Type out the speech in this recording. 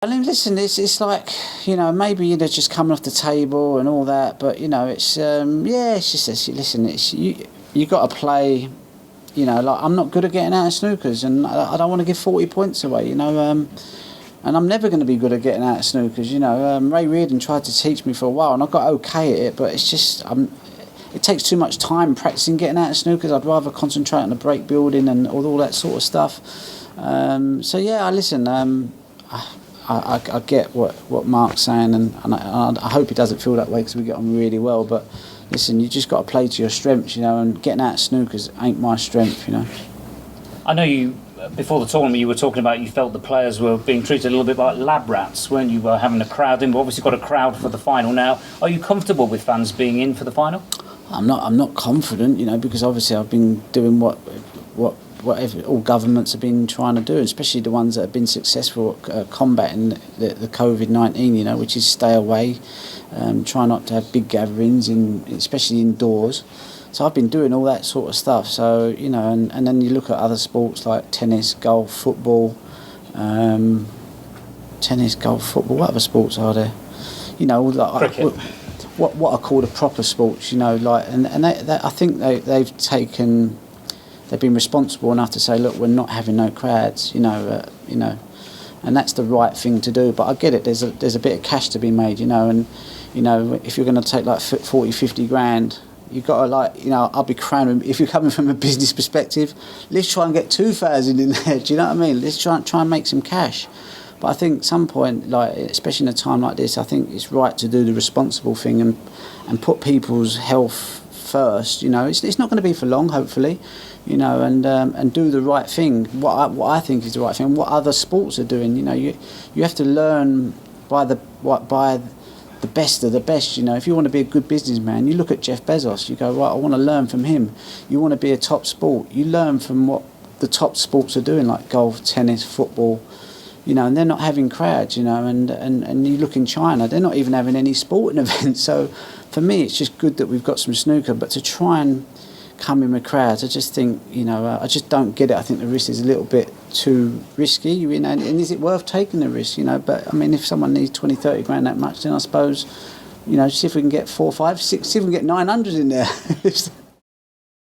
I mean, listen, it's like, maybe just coming off the table and all that, but it's it's just this. Listen, it's you got to play. Like I'm not good at getting out of snookers, and I don't want to give 40 points away. And I'm never going to be good at getting out of snookers. Ray Reardon tried to teach me for a while, and I got okay at it, but it's just it takes too much time practicing getting out of snookers. I'd rather concentrate on the break building and all that sort of stuff. So yeah, I listen. I get what Mark's saying, and I hope he doesn't feel that way because we get on really well. But listen, you just got to play to your strengths, and getting out of snookers ain't my strength, I know you, before the tournament, you were talking about you felt the players were being treated a little bit like lab rats when you were having a crowd in. But obviously got a crowd for the final now. Are you comfortable with fans being in for the final? I'm not confident, because obviously I've been doing what all governments have been trying to do, especially the ones that have been successful at combating the COVID-19, which is stay away, try not to have big gatherings, especially indoors. So I've been doing all that sort of stuff. So, and then you look at other sports like tennis, golf, football. Tennis, golf, football, what other sports are there? Cricket. What are called the proper sports, and I think they've been responsible enough to say, look, we're not having no crowds, and that's the right thing to do. But I get it. There's a bit of cash to be made, and if you're going to take like 40, 50 grand, you got to I'll be crowning. If you're coming from a business perspective, let's try and get 2,000 in there. Do you know what I mean? Let's try and make some cash. But I think at some point, especially in a time like this, I think it's right to do the responsible thing and put people's health first. It's not going to be for long, hopefully, and do the right thing. What I think is the right thing. What other sports are doing. You have to learn by the best of the best. If you want to be a good businessman, you look at Jeff Bezos. You go, right, I want to learn from him. You want to be a top sport. You learn from what the top sports are doing, like golf, tennis, football. And they're not having crowds, and you look in China, they're not even having any sporting events. So for me, it's just good that we've got some snooker, but to try and come in with crowds, I just think, I just don't get it. I think the risk is a little bit too risky, and is it worth taking the risk, But, I mean, if someone needs 20, 30 grand that much, then I suppose, see if we can get 4, 5, 6, see if we can get 900 in there.